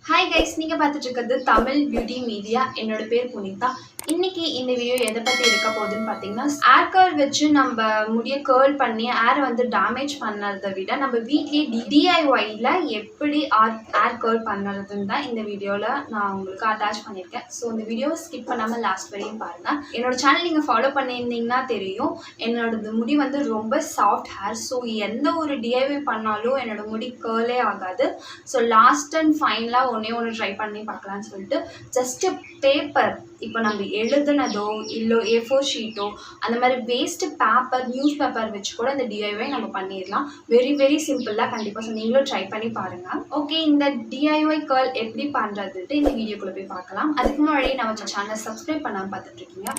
Hi guys, நீங்கள் பார்த்துட்டு இருக்கிறது தமிழ் பியூட்டி மீடியா. என்னோட பேர் புனிதா. இன்னைக்கு இந்த வீடியோ எதை பற்றி இருக்க போகுதுன்னு பார்த்தீங்கன்னா, ஏர் கர்ல் வச்சு நம்ம முடியை கேர்ள் பண்ணி ஏரை வந்து டேமேஜ் பண்ணுறதை விட நம்ம வீட்லேயே டிஐஒயில் எப்படி ஏர் கேர்ள் பண்ணுறதுன்னு தான் இந்த வீடியோவில் நான் உங்களுக்கு அட்டாச் பண்ணியிருக்கேன். ஸோ இந்த வீடியோவை ஸ்கிப் பண்ணாமல் லாஸ்ட் வரையும் பாருங்கள். என்னோட சேனல் நீங்கள் ஃபாலோ பண்ணியிருந்தீங்கன்னா தெரியும், என்னோடது முடி வந்து ரொம்ப சாஃப்ட் ஹேர். ஸோ எந்த ஒரு டிஐஒய் பண்ணாலும் என்னோட முடி கேர்லே ஆகாது. ஸோ லாஸ்ட் அண்ட் ஃபைனலாக ஒன்று ட்ரை பண்ணி பார்க்கலான்னு சொல்லிட்டு ஜஸ்ட்டு பேப்பர், இப்போ நம்ம எழுதுனதோ இல்லை A4 ஷீட்டோ அந்த மாதிரி வேஸ்ட்டு பேப்பர், நியூஸ் பேப்பர் வச்சு கூட இந்த டிஐஒய் நம்ம பண்ணிடலாம். வெரி வெரி சிம்பிளாக. கண்டிப்பாக ஸோ நீங்களும் ட்ரை பண்ணி பாருங்கள். ஓகே, இந்த டிஐஒய் கேர்ள் எப்படி பண்ணுறதுட்டு இந்த வீடியோக்குள்ளே போய் பார்க்கலாம். அதுக்கு முன்னாடி நம்ம சேனலை சப்ஸ்கிரைப் பண்ணாமல் பார்த்துட்ருக்கீங்க.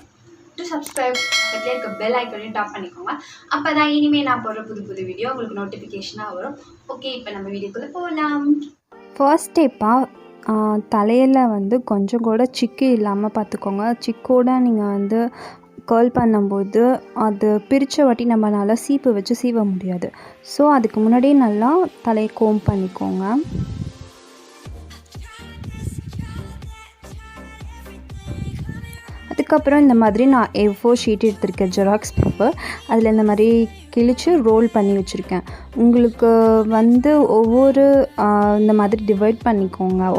டு சப்ஸ்கிரைப் பக்கத்தில் இருக்க பெல் ஐக்கனையும் டாப் பண்ணிக்கோங்க. அப்போ தான் இனிமேல் நான் போடுற புது வீடியோ உங்களுக்கு நோட்டிஃபிகேஷனாக வரும். ஓகே, இப்போ நம்ம வீடியோக்குள்ளே போகலாம். ஃபர்ஸ்ட் ஸ்டெப்பாக தலையில் வந்து கொஞ்சம் கூட சிக்கு இல்லாமல் பார்த்துக்கோங்க. சிக்கோடு நீங்கள் வந்து கேர்ள் பண்ணும்போது அது பிரித்த வாட்டி நம்மளால் சீப்பு வச்சு சீவ முடியாது. ஸோ அதுக்கு முன்னாடியே நல்லா தலையை கோம் பண்ணிக்கோங்க. அதுக்கப்புறம் இந்த மாதிரி நான் A4 ஷீட் எடுத்திருக்கேன், ஜெராக்ஸ் பேப்பர். அதில் இந்த மாதிரி கிழித்து ரோல் பண்ணி வச்சுருக்கேன். உங்களுக்கு வந்து ஒவ்வொரு இந்த மாதிரி டிவைட் பண்ணிக்கோங்க.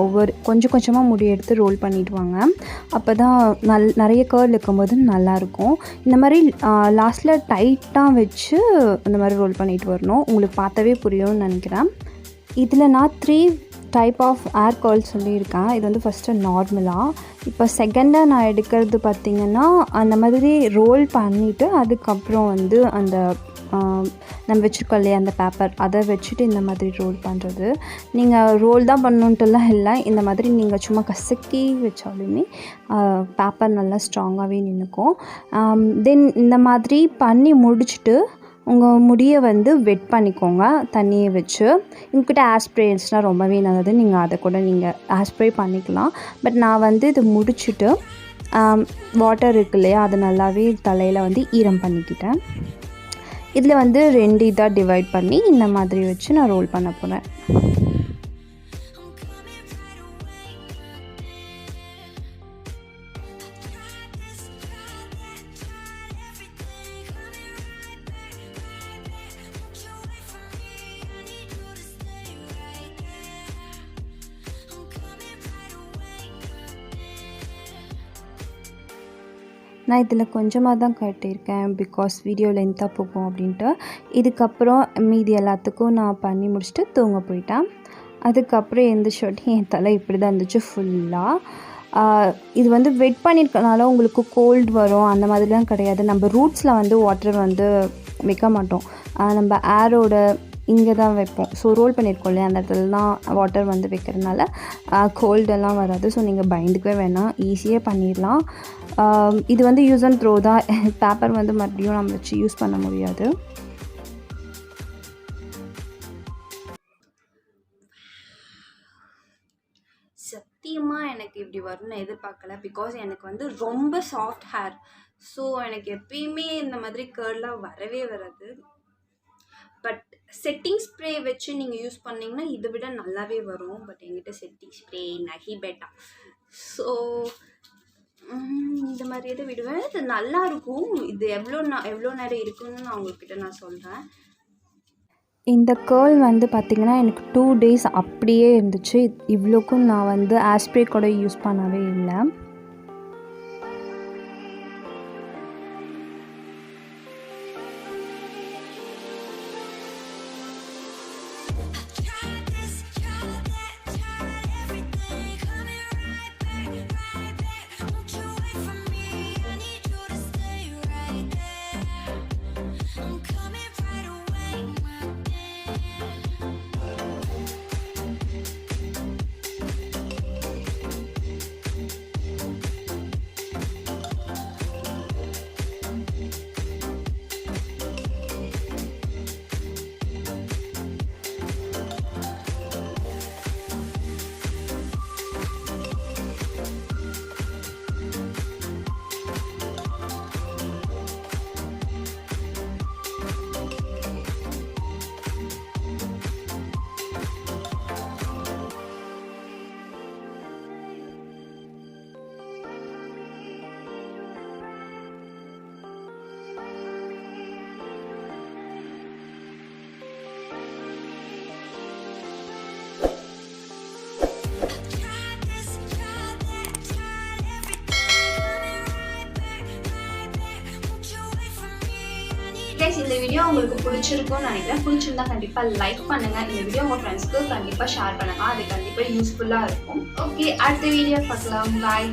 கொஞ்சம் கொஞ்சமாக முடி எடுத்து ரோல் பண்ணிட்டு வாங்க. அப்போ தான் நிறைய கேர்ள் இருக்கும்போது நல்லாயிருக்கும். இந்த மாதிரி லாஸ்ட்டில் டைட்டாக வச்சு இந்த மாதிரி ரோல் பண்ணிட்டு வரணும். உங்களுக்கு பார்த்தாவே புரியும்னு நினைக்கிறேன். இதில் நான் 3 டைப் ஆஃப் ஏர் கேர்ள் சொல்லியிருக்கேன். இது வந்து ஃபஸ்ட்டு நார்மலாக. இப்போ செகண்டாக நான் எடுக்கிறது பார்த்திங்கன்னா அந்த மாதிரி ரோல் பண்ணிவிட்டு அதுக்கப்புறம் வந்து அந்த நம்ம வச்சுருக்கோம் இல்லையா அந்த பேப்பர், அதை வச்சுட்டு இந்த மாதிரி ரோல் பண்ணுறது. நீங்கள் ரோல் தான் பண்ணணுன்ட்டுலாம் இல்லை, இந்த மாதிரி நீங்கள் சும்மா கசக்கி வச்சாலுமே பேப்பர் நல்லா ஸ்ட்ராங்காகவே நின்றுக்கும். தென் இந்த மாதிரி பண்ணி முடிச்சுட்டு உங்கள் முடியை வந்து வெட் பண்ணிக்கோங்க தண்ணியை வச்சு. உங்கள்கிட்ட ஏர் ஸ்ப்ரேஸ்னால் ரொம்பவே நல்லது, நீங்கள் அதை கூட நீங்கள் ஏர் ஸ்ப்ரே பண்ணிக்கலாம். பட் நான் வந்து இது முடிச்சுட்டு வாட்டர் இருக்கு இல்லையா, அதை நல்லாவே தலையில் வந்து ஈரம் பண்ணிக்கிட்டேன். இதில் வந்து 2 இதாக டிவைட் பண்ணி இந்த மாதிரி வச்சு நான் ரோல் பண்ண போகிறேன். நான் இதில் கொஞ்சமாக தான் கட்டியிருக்கேன், பிகாஸ் வீடியோ லென்த்தாக போகும் அப்படின்ட்டு. இதுக்கப்புறம் மீதி எல்லாத்துக்கும் நான் பண்ணி முடிச்சுட்டு தூங்க போயிட்டேன். அதுக்கப்புறம் எந்திரிச்சோட்டி என் தலை இப்படி தான் இருந்துச்சு ஃபுல்லாக. இது வந்து வெட் பண்ணியிருக்கனால உங்களுக்கு கோல்டு வரும் அந்த மாதிரிலாம் கிடையாது. நம்ம ரூட்ஸில் வந்து வாட்டர் வந்து வைக்க மாட்டோம், நம்ம ஏரோட இங்கே தான் வைப்போம். ஸோ ரோல் பண்ணியிருக்கோம் இல்லையா, அந்த இடத்துலலாம் வாட்டர் வந்து வைக்கிறதுனால கோல்டெல்லாம் வராது. ஸோ நீங்கள் பயந்துக்கவே வேணாம், ஈஸியாக பண்ணிடலாம். இது வந்து யூஸ் அண்ட் த்ரோ தான். பேப்பர் வந்து மறுபடியும் நம்ம வச்சு யூஸ் பண்ண முடியாது. சத்தியமாக எனக்கு இப்படி வரும்னு எதிர்பார்க்கல, பிகாஸ் எனக்கு வந்து ரொம்ப சாஃப்ட் ஹேர். ஸோ எனக்கு எப்பயுமே இந்த மாதிரி கேர்லாம் வரவே வராது. பட் செட்டிங் ஸ்ப்ரே வச்சு நீங்கள் யூஸ் பண்ணிங்கன்னா இதை விட நல்லாவே வரும். பட் என்கிட்ட செட்டிங் ஸ்ப்ரே நகி பேட்டா. ஸோ இந்த மாதிரி இதை விடுவேன். இது நல்லாயிருக்கும். இது எவ்வளோ நேரம் இருக்குன்னு நான் உங்கள்கிட்ட நான் சொல்கிறேன். இந்த கேர்ள் வந்து பார்த்திங்கன்னா எனக்கு 2 days அப்படியே இருந்துச்சு. இவ்வளோக்கும் நான் வந்து ஏர் ஸ்ப்ரே கூட யூஸ் பண்ணவே இல்லை. கைஸ், இந்த வீடியோ உங்களுக்கு பிடிச்சிருக்கும்னு நினைக்கிறேன். பிடிச்சிருந்தா கண்டிப்பாக லைக் பண்ணுங்கள். இந்த வீடியோ உங்கள் ஃப்ரெண்ட்ஸ்க்கு கண்டிப்பாக ஷேர் பண்ணுங்கள். அது கண்டிப்பாக யூஸ்ஃபுல்லாக இருக்கும். ஓகே, அடுத்த வீடியோ பார்க்கலாம். பாய்.